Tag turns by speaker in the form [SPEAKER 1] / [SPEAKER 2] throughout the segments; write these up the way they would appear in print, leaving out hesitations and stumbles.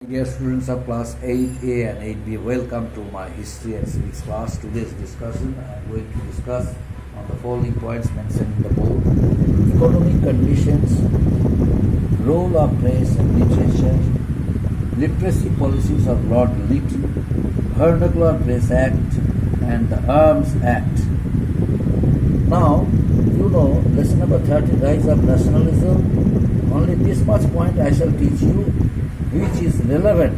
[SPEAKER 1] Dear students of class 8A and 8B, welcome to my history and civics class. Today's discussion, I am going to discuss on the following points mentioned in the board: economic conditions, role of press and literature, repressive policies of Lord Lytton, Vernacular Place Act, and the Arms Act. Now, lesson number 30, Rise of Nationalism. Only this much point I shall teach you, which is relevant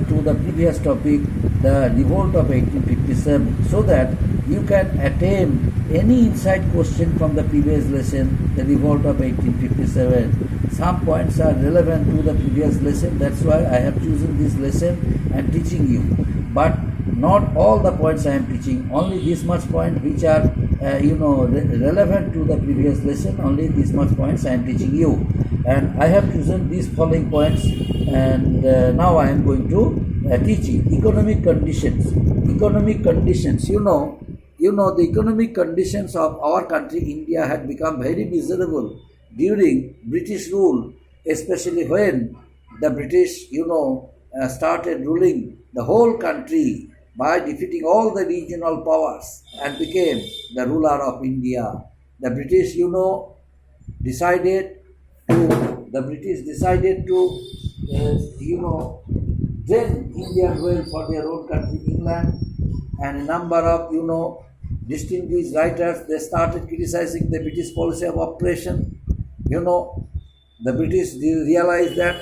[SPEAKER 1] to the previous topic, the revolt of 1857, so that you can attempt any inside question from the previous lesson, the revolt of 1857. Some points are relevant to the previous lesson, that's why I have chosen this lesson and teaching you. But not all the points I am teaching, only this much point which are relevant to the previous lesson, only this much points I am teaching you. And I have chosen these following points, and now I am going to teach you. Economic conditions. Economic conditions. The economic conditions of our country, India, had become very miserable during British rule, especially when the British, started ruling the whole country by defeating all the regional powers and became the ruler of India. The British, decided to drain Indian wealth for their own country, England, and a number of, distinguished writers, they started criticizing the British policy of oppression. The British realized that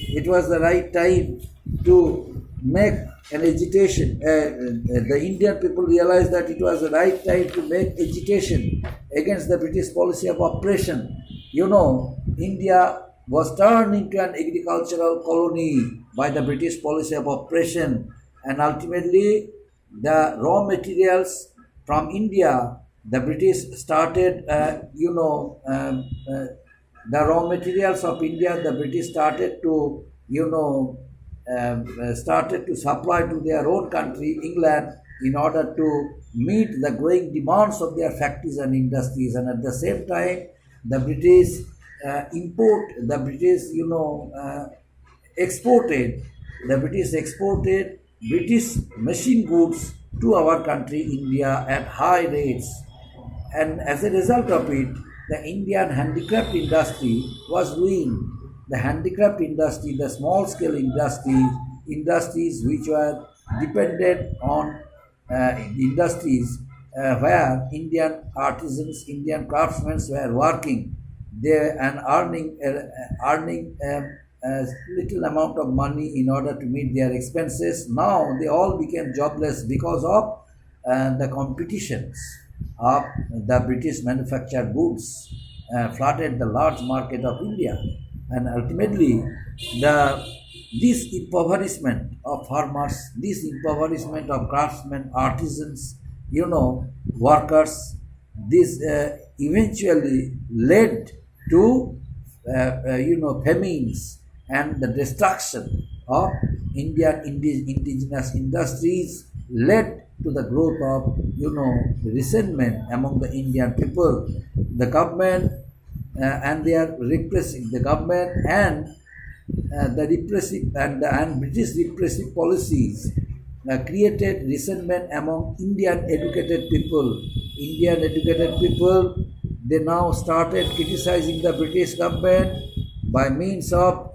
[SPEAKER 1] it was the right time to make an agitation. The Indian people realized that it was the right time to make agitation against the British policy of oppression. India was turned into an agricultural colony by the British policy of oppression, and ultimately the raw materials from India, the British started, the raw materials of India, the British started to, supply to their own country, England, in order to meet the growing demands of their factories and industries. And at the same time, the British exported British machine goods to our country, India, at high rates. And as a result of it, the Indian handicraft industry was ruined. The handicraft industry, the small-scale industries which were dependent on industries where Indian artisans, Indian craftsmen were working there and earning a little amount of money in order to meet their expenses. Now they all became jobless because of the competitions of the British manufactured goods flooded the large market of India. And ultimately, this impoverishment of farmers, this impoverishment of craftsmen, artisans, workers, this eventually led to, famines and the destruction of Indian indigenous industries, led to the growth of, resentment among the Indian people. The government and they are repressing the government and the repressive and British repressive policies created resentment among Indian educated people. Indian educated people, they now started criticizing the British government by means of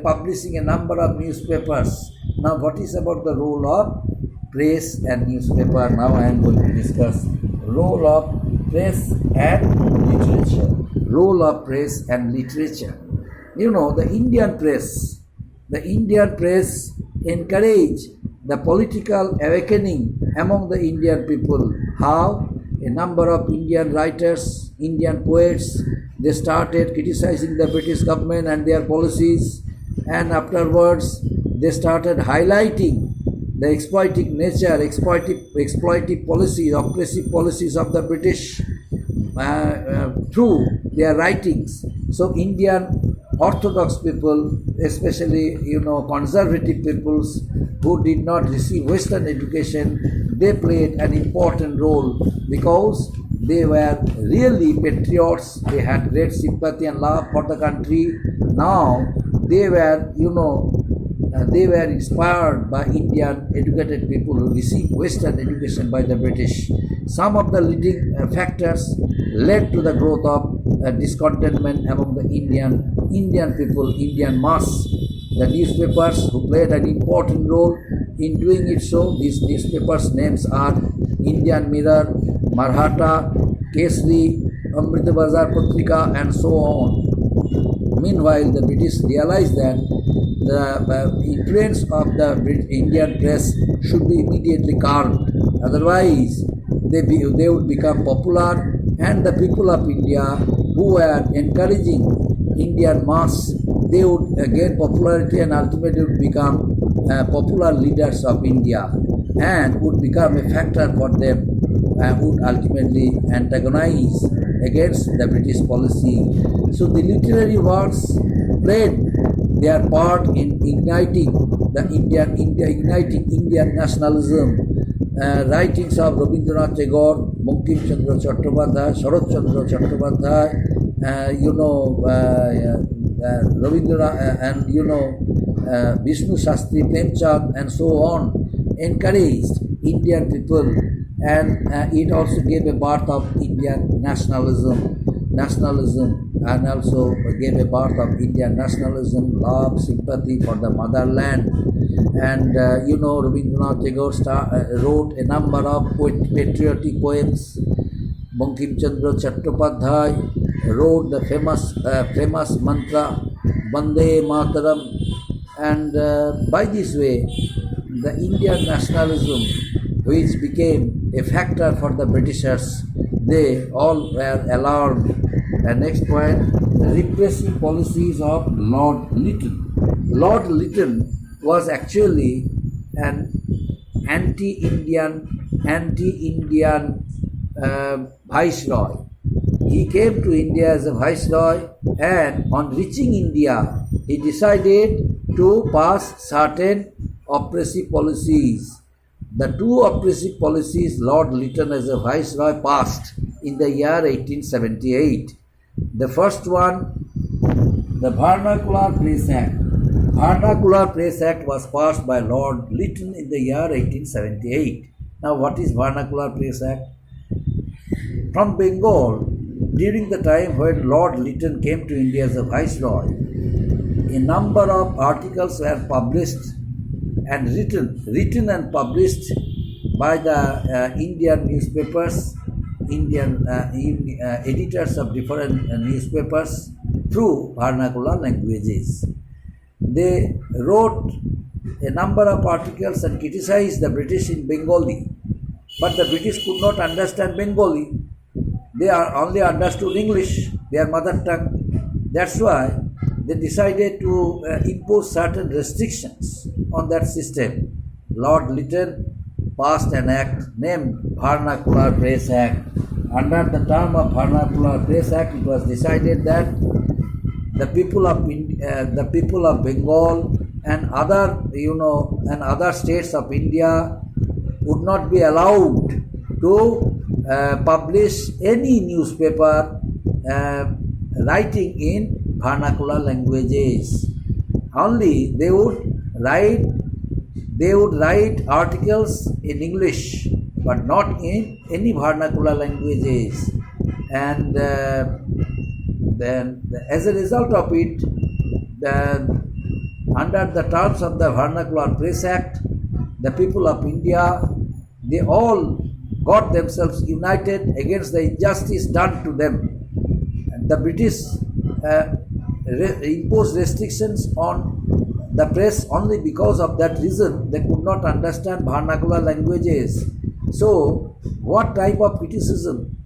[SPEAKER 1] publishing a number of newspapers. Now, what is about the role of press and newspaper? Now I am going to discuss role of press and literature. Role of press and literature. The Indian press encouraged the political awakening among the Indian people. How? A number of Indian writers, Indian poets, they started criticizing the British government and their policies, and afterwards they started highlighting the exploiting nature, exploitive policies, oppressive policies of the British through their writings. So Indian Orthodox people, especially conservative peoples who did not receive Western education, they played an important role because they were really patriots. They had great sympathy and love for the country. Now they were, they were inspired by Indian educated people who received Western education by the British. Some of the leading factors led to the growth of discontentment among the Indian people, Indian mass. The newspapers who played an important role in doing it so. These newspapers' names are Indian Mirror, Marhata, Kesri, Amrita Bazar Patrika, and so on. Meanwhile, the British realized that the influence of the Indian press should be immediately curbed. Otherwise, they would become popular, and the people of India who were encouraging Indian mass, they would gain popularity and ultimately would become popular leaders of India and would become a factor for them and would ultimately antagonize against the British policy. So the literary works played their part in igniting Indian nationalism. Writings of Rabindranath Tagore, Bankim Chandra Chattopadhyay, Sharat Chandra Chattopadhyay, Rabindranath, and Vishnu Shastri, Premchand, and so on, encouraged Indian people, and it also gave a birth of Indian nationalism, and also gave a birth of Indian nationalism, love, sympathy for the motherland. And Rabindranath Tagore wrote a number of patriotic poems. Bankim Chandra Chattopadhyay wrote the famous mantra Bande Mataram, and by this way the Indian nationalism, which became a factor for the Britishers, they all were alarmed. And next point, the repressive policies of Lord Lytton. Lord Lytton was actually an anti-Indian viceroy. He came to India as a viceroy, and on reaching India, he decided to pass certain oppressive policies. The two oppressive policies Lord Lytton as a viceroy passed in the year 1878. The first one, the Vernacular Place Act. Vernacular Place Act was passed by Lord Lytton in the year 1878. Now, what is Vernacular Place Act? From Bengal, during the time when Lord Lytton came to India as a viceroy, a number of articles were published and written and published by the Indian newspapers, Indian editors of different newspapers through vernacular languages. They wrote a number of articles and criticized the British in Bengali, but the British could not understand Bengali. They only understood English, their mother tongue. That's why they decided to impose certain restrictions on that system. Lord Lytton passed an act named Vernacular Place Act. Under the term of Vernacular Place Act, it was decided that the people of Bengal and other states of India would not be allowed to publish any newspaper writing in vernacular languages. Only they would write articles in English, but not in any vernacular languages. And then, as a result of it, under the terms of the Vernacular Place Act, the people of India, they all got themselves united against the injustice done to them. And the British imposed restrictions on the press only because of that reason. They could not understand vernacular languages. So, what type of criticism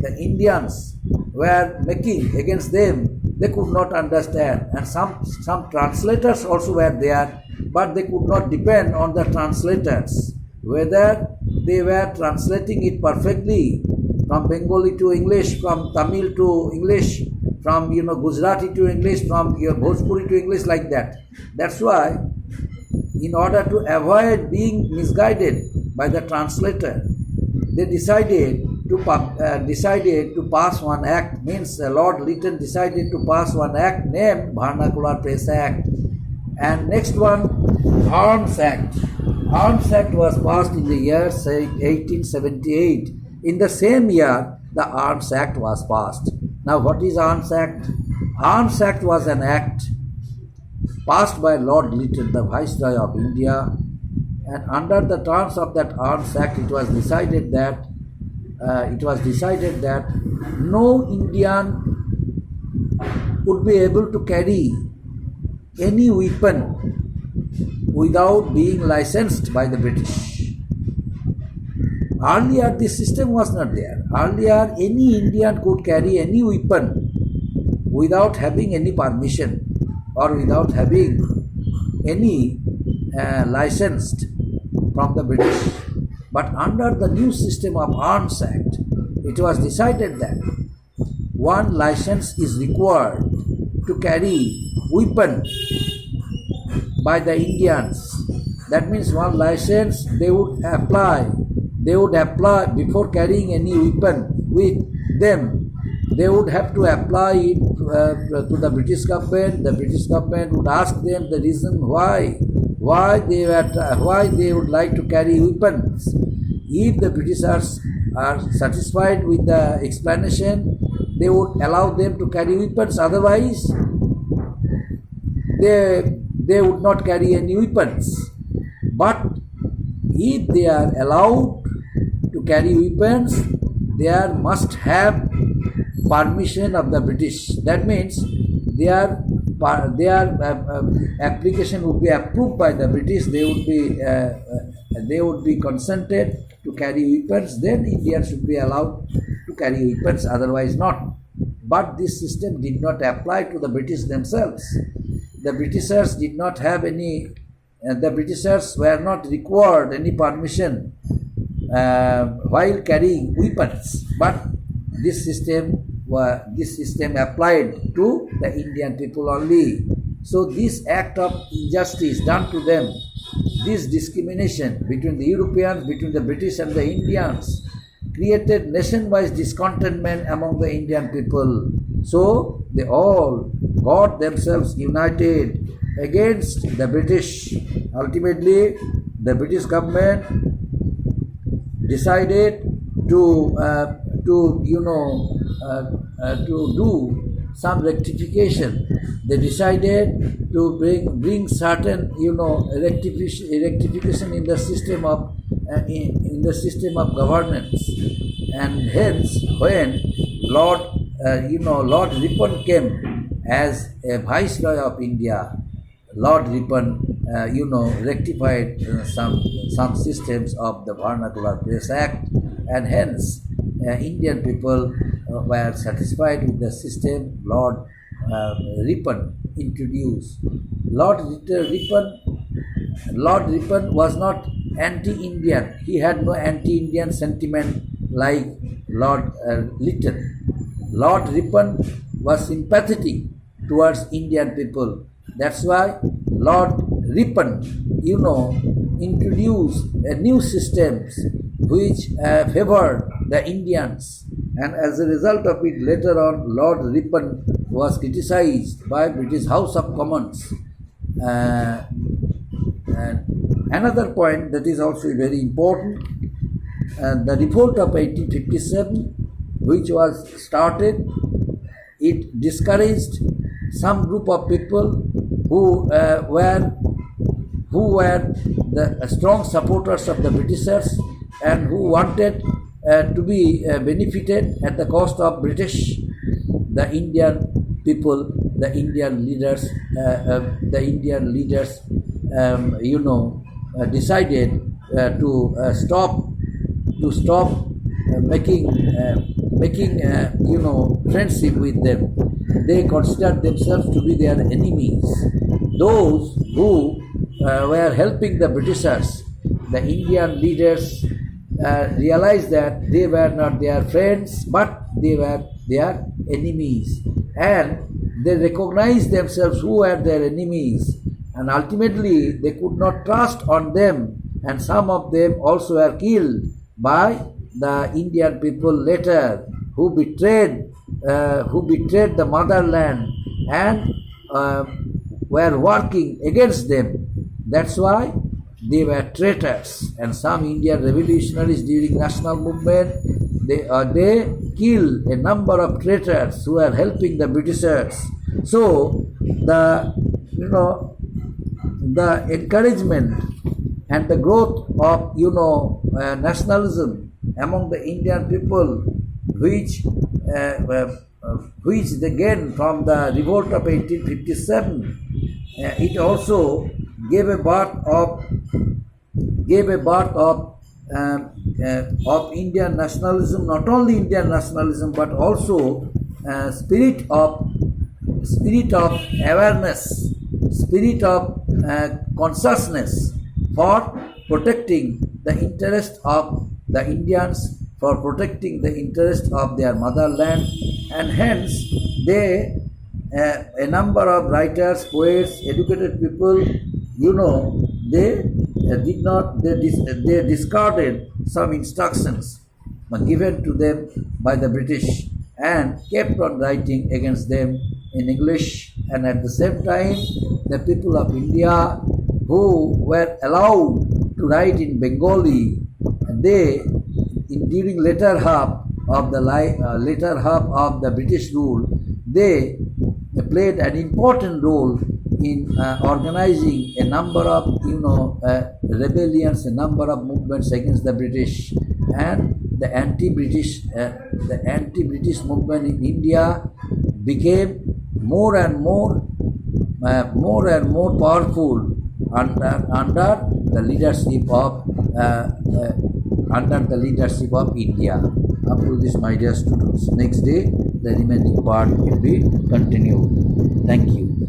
[SPEAKER 1] the Indians were making against them, they could not understand. And some translators also were there, but they could not depend on the translators, whether they were translating it perfectly from Bengali to English, from Tamil to English, from Gujarati to English, from Bhojpuri to English, like that. That's why, in order to avoid being misguided by the translator, they decided decided to pass one act, means Lord Lytton decided to pass one act named Vernacular Place Act. And next one, Arms Act. Arms Act was passed in the year, say, 1878. In the same year, the Arms Act was passed. Now, what is Arms Act? Arms Act was an act passed by Lord Lytton, the Viceroy of India, and under the terms of that Arms Act, it was decided that no Indian would be able to carry any weapon without being licensed by the British. Earlier, this system was not there. Earlier, any Indian could carry any weapon without having any permission or without having any licensed from the British. But under the new system of Arms Act, it was decided that one license is required to carry weapon by the Indians. That means one license they would apply before carrying any weapon with them. They would have to apply it to the British government. The British government would ask them the reason why they would like to carry weapons. If the Britishers are satisfied with the explanation, they would allow them to carry weapons. Otherwise, they would not carry any weapons. But if they are allowed to carry weapons, they must have permission of the British. That means their application would be approved by the British. They would be consented to carry weapons. Then Indians should be allowed to carry weapons. Otherwise, not. But this system did not apply to the British themselves. The Britishers did not have any. The Britishers were not required any permission while carrying weapons. But this system applied to the Indian people only. So this act of injustice done to them, this discrimination between the Europeans, between the British and the Indians, created nationwide discontentment among the Indian people. So they all got themselves united against the British. Ultimately, the British government decided to do some rectification. They decided to bring certain rectification in the system of governance, and hence when Lord Ripon came as a Viceroy of India, Lord Ripon rectified some systems of the Vernacular Place Act, and hence Indian people were satisfied with the system Lord Ripon introduced. Lord Ripon was not anti-Indian. He had no anti-Indian sentiment like Lord Lytton. Lord Ripon was sympathetic towards Indian people. That's why Lord Ripon, introduced new systems which favored the Indians, and as a result of it, later on, Lord Ripon was criticized by British House of Commons. And another point that is also very important, the revolt of 1857, which was started, it discouraged some group of people who were the strong supporters of the Britishers and who wanted to be benefited at the cost of British. The Indian people, the Indian leaders, decided to stop making friendship with them. They considered themselves to be their enemies. Those who were helping the Britishers, the Indian leaders realized that they were not their friends, but they were their enemies, and they recognized themselves who were their enemies, and ultimately they could not trust on them, and some of them also were killed by the Indian people later who betrayed the motherland and uh, were working against them. That's why they were traitors. And some Indian revolutionaries during national movement, they killed a number of traitors who were helping the Britishers. So the the encouragement and the growth of nationalism among the Indian people, which they gained from the revolt of 1857, it also gave a birth of Indian nationalism, not only Indian nationalism but also spirit of awareness, spirit of consciousness for protecting the interest of the Indians, for protecting the interest of their motherland, and hence a number of writers, poets, educated people, they discarded some instructions given to them by the British and kept on writing against them in English. And at the same time, the people of India who were allowed to write in Bengali, during later half of the British rule, they played an important role in organizing a number of rebellions, a number of movements against the British, and the anti-British movement in India became more and more powerful under the leadership of India. Up to this, my dear students. Next day, the remaining part will be continued. Thank you.